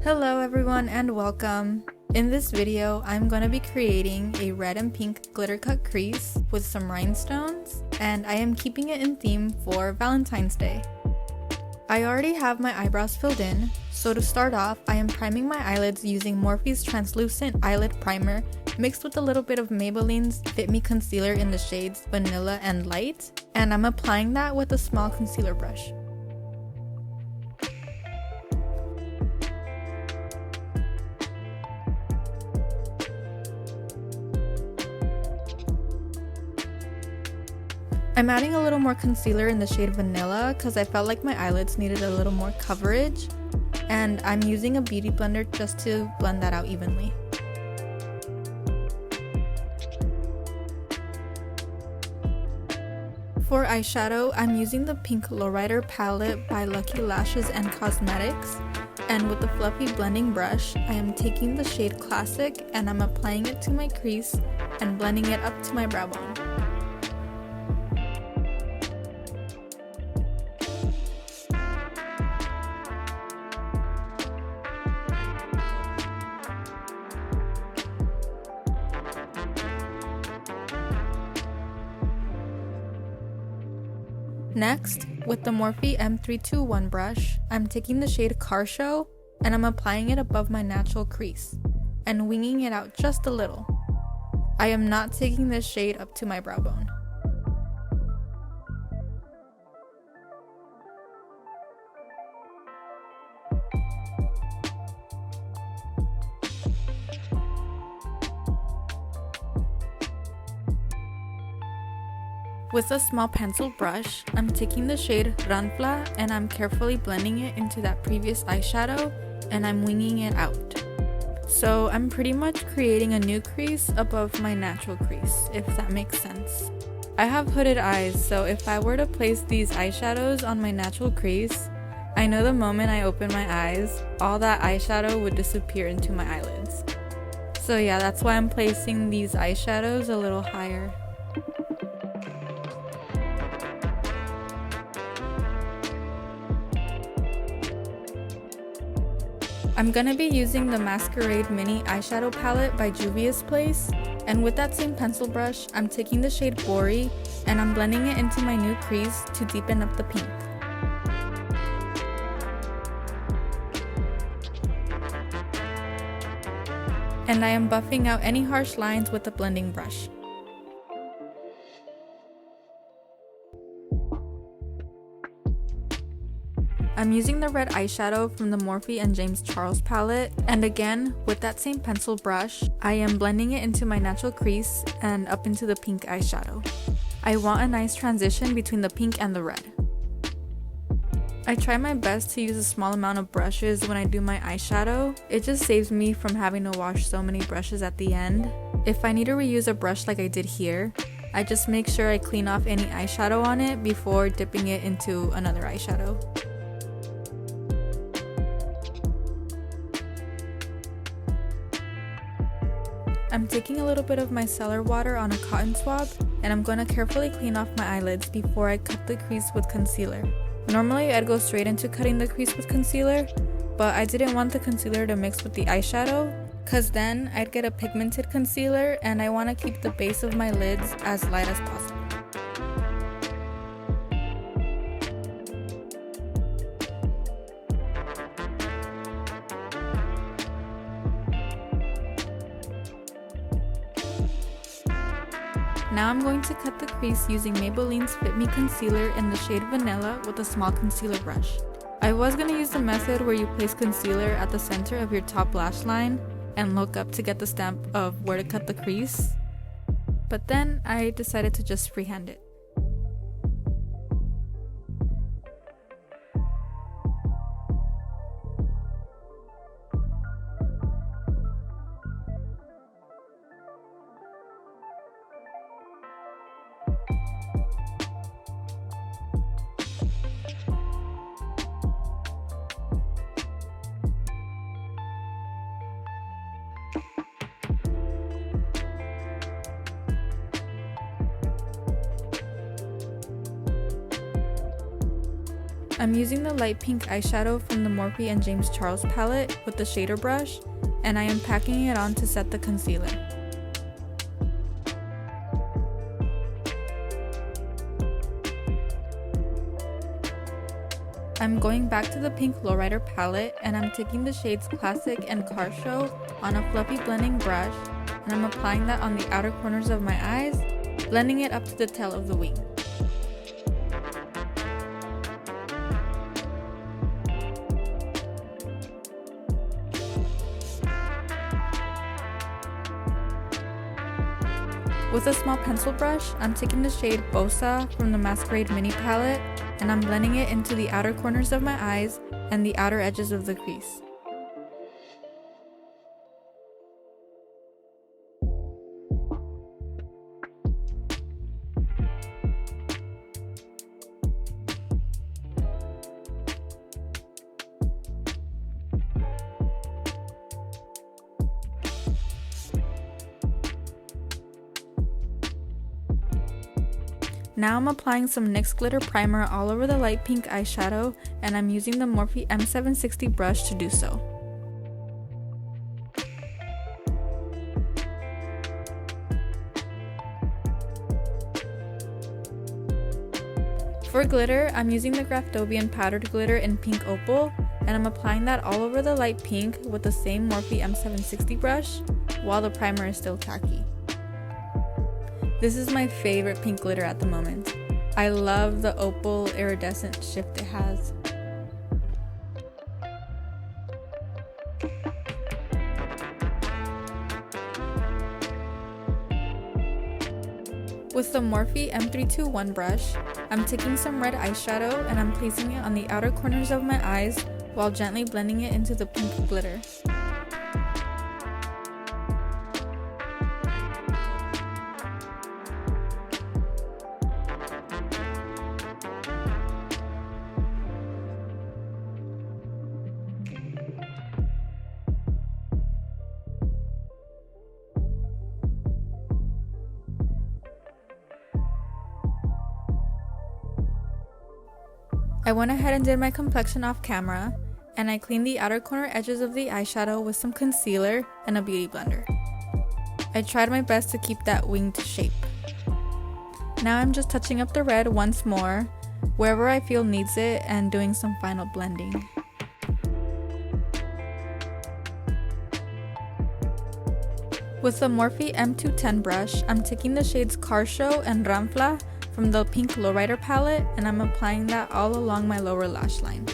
Hello everyone and welcome. In this video, I'm going to be creating a red and pink glitter cut crease with some rhinestones, and I am keeping it in theme for Valentine's Day. I already have my eyebrows filled in, so to start off, I am priming my eyelids using Morphe's Translucent Eyelid Primer mixed with a little bit of Maybelline's Fit Me concealer in the shades Vanilla and Light, and I'm applying that with a small concealer brush. I'm adding a little more concealer in the shade Vanilla because I felt like my eyelids needed a little more coverage, and I'm using a beauty blender just to blend that out evenly. For eyeshadow, I'm using the pink Lowrider palette by Lucky Lashes and Cosmetics, and with the fluffy blending brush, I am taking the shade Classic and I'm applying it to my crease and blending it up to my brow bone. Next, with the Morphe M321 brush, I'm taking the shade Car Show and I'm applying it above my natural crease and winging it out just a little. I am not taking this shade up to my brow bone. With a small pencil brush, I'm taking the shade Ranfla and I'm carefully blending it into that previous eyeshadow and I'm winging it out. So I'm pretty much creating a new crease above my natural crease, if that makes sense. I have hooded eyes, so if I were to place these eyeshadows on my natural crease, I know the moment I open my eyes, all that eyeshadow would disappear into my eyelids. So yeah, that's why I'm placing these eyeshadows a little higher. I'm gonna be using the Masquerade mini eyeshadow palette by Juvia's Place, and with that same pencil brush, I'm taking the shade Gory and I'm blending it into my new crease to deepen up the pink. And I am buffing out any harsh lines with the blending brush. I'm using the red eyeshadow from the Morphe and James Charles palette, and again, with that same pencil brush, I am blending it into my natural crease and up into the pink eyeshadow. I want a nice transition between the pink and the red. I try my best to use a small amount of brushes when I do my eyeshadow. It just saves me from having to wash so many brushes at the end. If I need to reuse a brush like I did here, I just make sure I clean off any eyeshadow on it before dipping it into another eyeshadow. I'm taking a little bit of micellar water on a cotton swab and I'm going to carefully clean off my eyelids before I cut the crease with concealer. Normally I'd go straight into cutting the crease with concealer, but I didn't want the concealer to mix with the eyeshadow because then I'd get a pigmented concealer and I want to keep the base of my lids as light as possible. Now I'm going to cut the crease using Maybelline's Fit Me concealer in the shade Vanilla with a small concealer brush. I was going to use the method where you place concealer at the center of your top lash line and look up to get the stamp of where to cut the crease, but then I decided to just freehand it. I'm using the light pink eyeshadow from the Morphe and James Charles palette with the shader brush, and I am packing it on to set the concealer. I'm going back to the pink Lowrider palette, and I'm taking the shades Classic and Car Show on a fluffy blending brush, and I'm applying that on the outer corners of my eyes, blending it up to the tail of the wing. With a small pencil brush, I'm taking the shade Bosa from the Masquerade mini palette, and I'm blending it into the outer corners of my eyes and the outer edges of the crease. Now I'm applying some NYX glitter primer all over the light pink eyeshadow, and I'm using the Morphe M760 brush to do so. For glitter, I'm using the Graftobian powdered glitter in Pink Opal, and I'm applying that all over the light pink with the same Morphe M760 brush, while the primer is still tacky. This is my favorite pink glitter at the moment. I love the opal iridescent shift it has. With the Morphe M321 brush, I'm taking some red eyeshadow and I'm placing it on the outer corners of my eyes while gently blending it into the pink glitter. I went ahead and did my complexion off camera, and I cleaned the outer corner edges of the eyeshadow with some concealer and a beauty blender. I tried my best to keep that winged shape. Now I'm just touching up the red once more, wherever I feel needs it, and doing some final blending. With the Morphe M210 brush, I'm taking the shades Car Show and Ramfla from the pink Lowrider palette, and I'm applying that all along my lower lash line.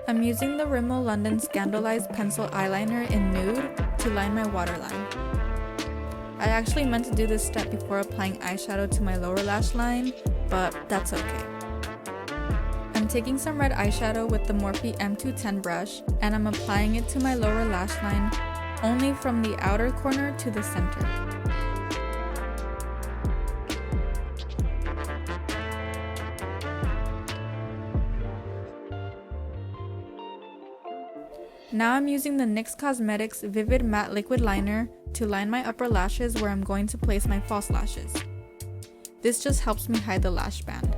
I'm using the Rimmel London SCANDALEYES pencil eyeliner in Nude to line my waterline. I actually meant to do this step before applying eyeshadow to my lower lash line, but that's okay. I'm taking some red eyeshadow with the Morphe M210 brush, and I'm applying it to my lower lash line, only from the outer corner to the center. Now I'm using the NYX Cosmetics Vivid Matte Liquid Liner to line my upper lashes where I'm going to place my false lashes. This just helps me hide the lash band.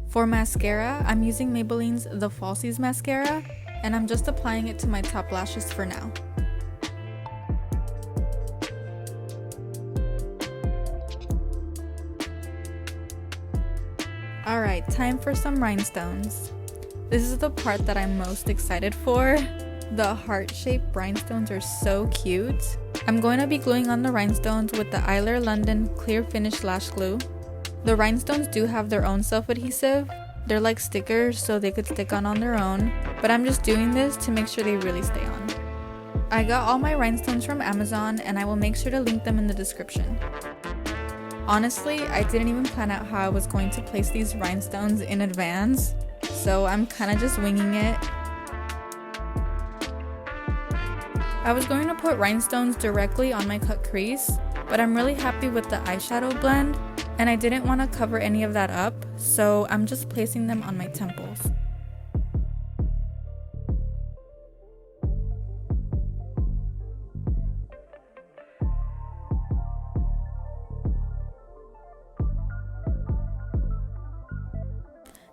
For mascara, I'm using Maybelline's The Falsies mascara, and I'm just applying it to my top lashes for now. Alright, time for some rhinestones. This is the part that I'm most excited for. The heart-shaped rhinestones are so cute. I'm going to be gluing on the rhinestones with the Eylure London Clear Finish Lash Glue. The rhinestones do have their own self-adhesive. They're like stickers, so they could stick on their own, but I'm just doing this to make sure they really stay on. I got all my rhinestones from Amazon, and I will make sure to link them in the description. Honestly, I didn't even plan out how I was going to place these rhinestones in advance, so I'm kind of just winging it. I was going to put rhinestones directly on my cut crease, but I'm really happy with the eyeshadow blend, and I didn't want to cover any of that up, so I'm just placing them on my temples.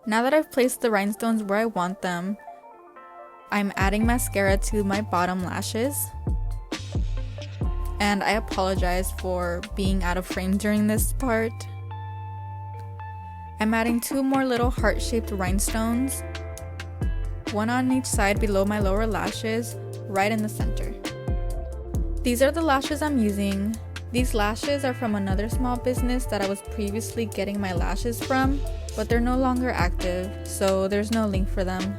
Now that I've placed the rhinestones where I want them, I'm adding mascara to my bottom lashes. And I apologize for being out of frame during this part. I'm adding 2 more little heart-shaped rhinestones, one on each side below my lower lashes, right in the center. These are the lashes I'm using. These lashes are from another small business that I was previously getting my lashes from, but they're no longer active, so there's no link for them.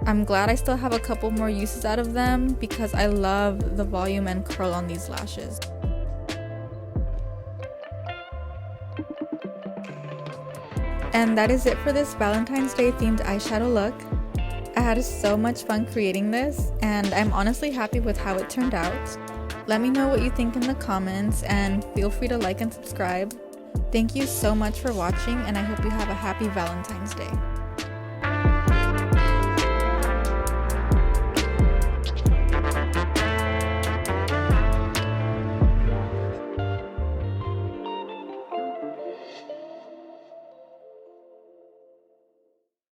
I'm glad I still have a couple more uses out of them because I love the volume and curl on these lashes. And that is it for this Valentine's Day themed eyeshadow look. I had so much fun creating this, and I'm honestly happy with how it turned out. Let me know what you think in the comments, and feel free to like and subscribe. Thank you so much for watching, and I hope you have a happy Valentine's Day.